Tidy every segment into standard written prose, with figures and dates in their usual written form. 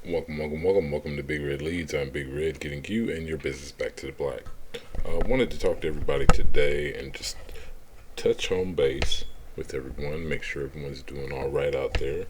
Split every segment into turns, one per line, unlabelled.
Welcome to Big Red Leads. I'm Big Red, getting you and your business back to the black. I wanted to talk to everybody today and just touch home base with everyone, make sure everyone's doing all right out there.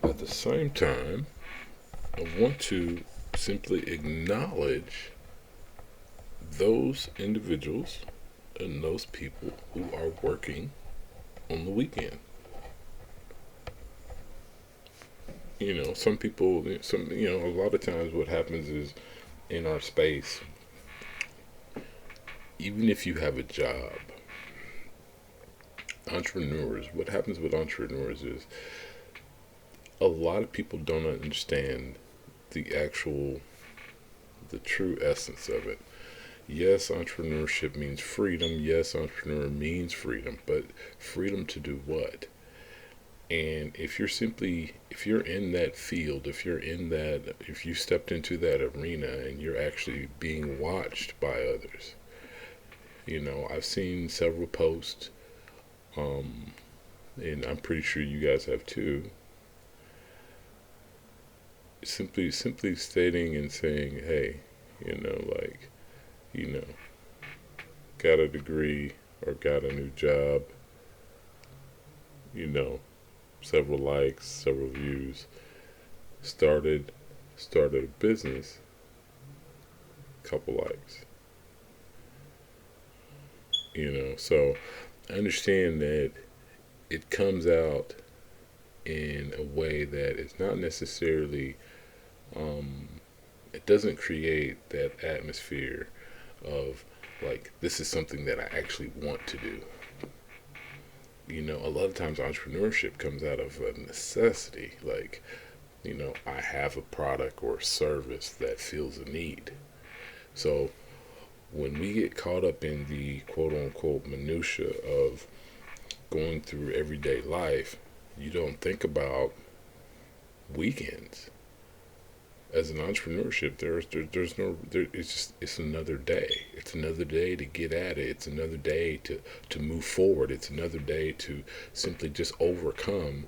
At the same time, I want to simply acknowledge those individuals and those people who are working on the weekend. Some people, a lot of times what happens is in our space, even if you have a job, what happens with entrepreneurs is a lot of people don't understand the true essence of it. Yes, entrepreneurship means freedom. Yes, entrepreneur means freedom, but freedom to do what? And if you're in that field, if you stepped into that arena and you're actually being watched by others, I've seen several posts, and I'm pretty sure you guys have too, simply stating and saying, hey, you know, like, you know, got a degree or got a new job, you know, several likes, several views, started started a business, couple likes. So I understand that it comes out in a way that it's not necessarily um, it doesn't create that atmosphere of like this is something that I actually want to do. A lot of times entrepreneurship comes out of a necessity. Like, I have a product or a service that fills a need. So when we get caught up in the quote unquote minutia of going through everyday life, you don't think about weekends. As an entrepreneurship, there's no there. It's another day. It's another day to get at it. It's another day to move forward. It's another day to simply just overcome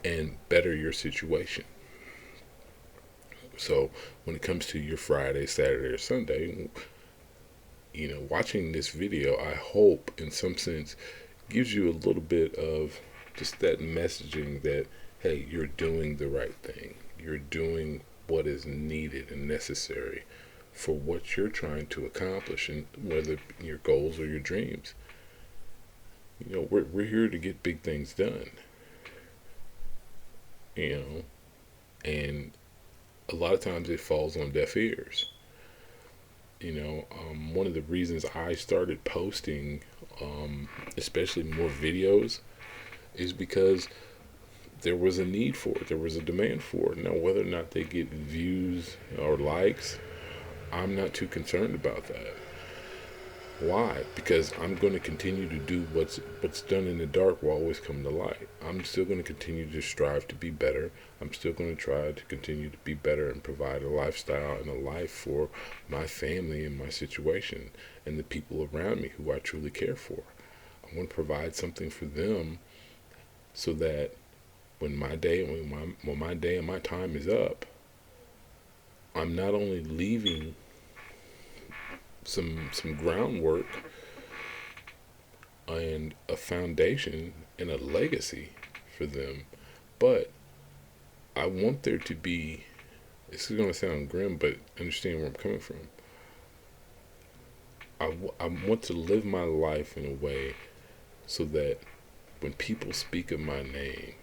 and better your situation. So when it comes to your Friday, Saturday, or Sunday, watching this video, I hope in some sense gives you a little bit of just that messaging that hey, you're doing the right thing. You're doing what is needed and necessary for what you're trying to accomplish, and whether your goals or your dreams. We're here to get big things done. You know, and a lot of times it falls on deaf ears. One of the reasons I started posting, especially more videos, is because there was a need for it. There was a demand for it. Now, whether or not they get views or likes, I'm not too concerned about that. Why? Because I'm going to continue to do what's done in the dark will always come to light. I'm still going to continue to strive to be better. I'm still going to try to continue to be better and provide a lifestyle and a life for my family and my situation and the people around me who I truly care for. I want to provide something for them so that when my day and my time is up, I'm not only leaving some groundwork and a foundation and a legacy for them, but I want there to be. This is going to sound grim, but understand where I'm coming from. I want to live my life in a way so that when people speak of my name,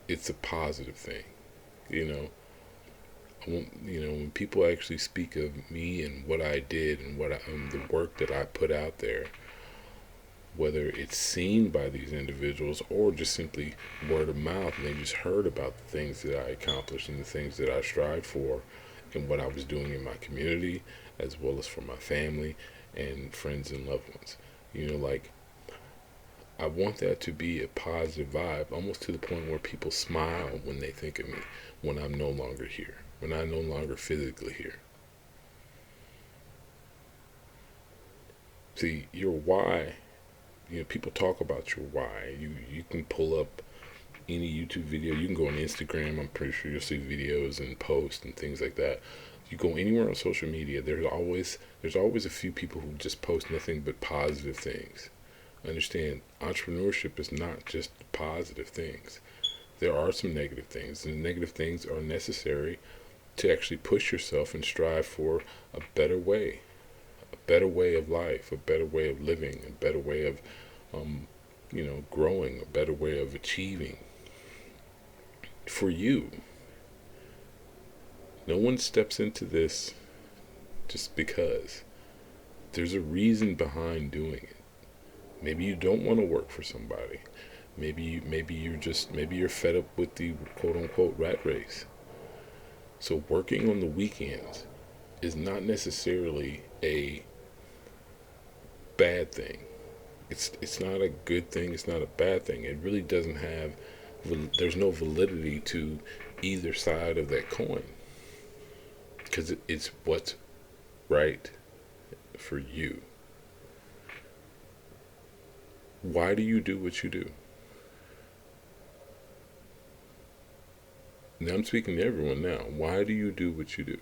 it's a positive thing. You know, when people actually speak of me and what I did and the work that I put out there, whether it's seen by these individuals or just simply word of mouth, and they just heard about the things that I accomplished and the things that I strived for and what I was doing in my community as well as for my family and friends and loved ones. Like I want that to be a positive vibe, almost to the point where people smile when they think of me when I'm no longer here, when I'm no longer physically here. See, your why, people talk about your why. You can pull up any YouTube video. You can go on Instagram. I'm pretty sure you'll see videos and posts and things like that. You go anywhere on social media, there's always a few people who just post nothing but positive things. Understand, entrepreneurship is not just positive things. There are some negative things, and negative things are necessary to actually push yourself and strive for a better way of life, a better way of living, a better way of, growing, a better way of achieving for you. No one steps into this just because. There's a reason behind doing it. Maybe you don't want to work for somebody. Maybe you're fed up with the quote unquote rat race. So working on the weekends is not necessarily a bad thing. It's not a good thing. It's not a bad thing. It really doesn't have. There's no validity to either side of that coin, because it's what's right for you. Why do you do what you do? Now I'm speaking to everyone now. Why do you do what you do?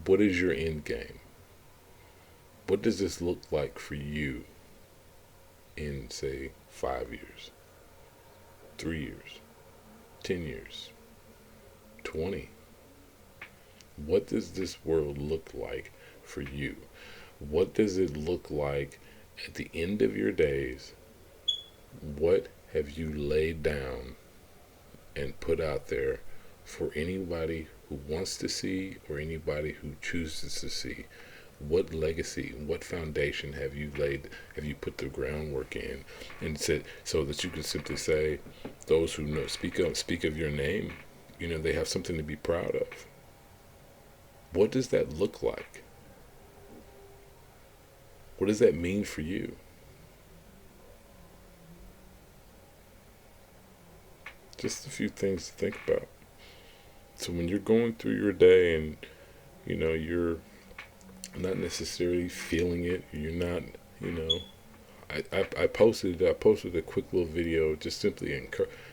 What is your end game? What does this look like for you in, say, 5 years, 3 years, 10 years, 20? What does this world look like for you? What does it look like at the end of your days? What have you laid down and put out there for anybody who wants to see or anybody who chooses to see? What legacy, what foundation have you laid, have you put the groundwork in, and said, so that you can simply say, those who know, speak of your name, they have something to be proud of. What does that look like? What does that mean for you? Just a few things to think about. So when you're going through your day and, you're not necessarily feeling it, you're not, I posted a quick little video just simply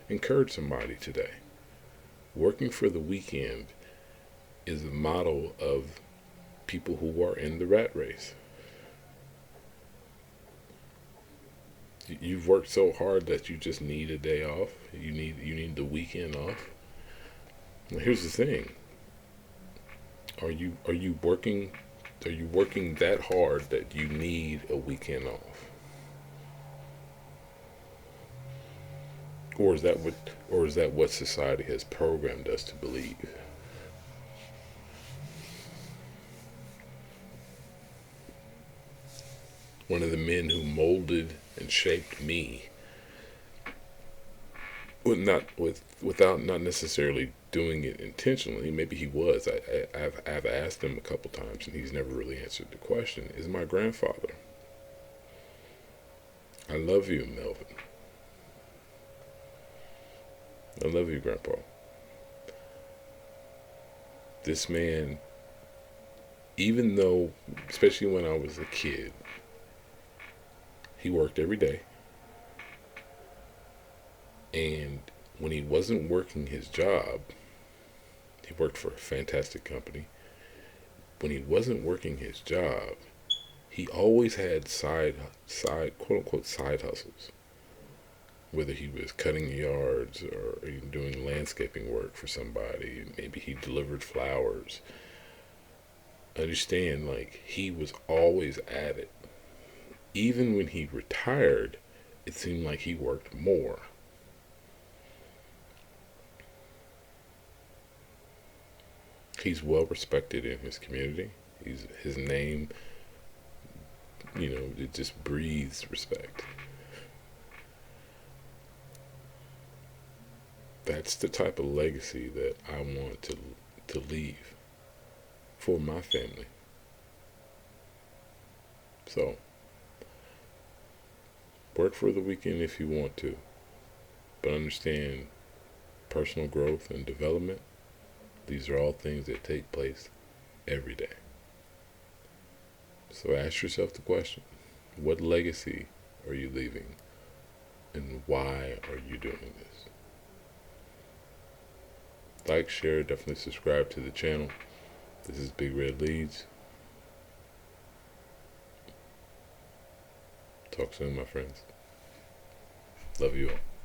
encourage somebody today. Working for the weekend is a model of people who are in the rat race. You've worked so hard that you just need a day off. You need the weekend off. Now here's the thing. Are you working that hard that you need a weekend off? Or is that what society has programmed us to believe? One of the men who molded and shaped me, without not necessarily doing it intentionally. Maybe he was. I've asked him a couple times, and he's never really answered the question. Is my grandfather. I love you, Melvin. I love you, Grandpa. This man, even though, especially when I was a kid, he worked every day. And when he wasn't working his job, he worked for a fantastic company. When he wasn't working his job, he always had side quote unquote side hustles. Whether he was cutting yards or doing landscaping work for somebody, maybe he delivered flowers. Understand, he was always at it. Even when he retired, it seemed like he worked more. He's well respected in his community. His name, it just breathes respect. That's the type of legacy that I want to leave for my family. So, work for the weekend if you want to, but understand personal growth and development. These are all things that take place every day. So ask yourself the question, what legacy are you leaving And why are you doing this? Like, share, definitely subscribe to the channel. This is Big Red Leads. Talk soon, my friends. Love you all.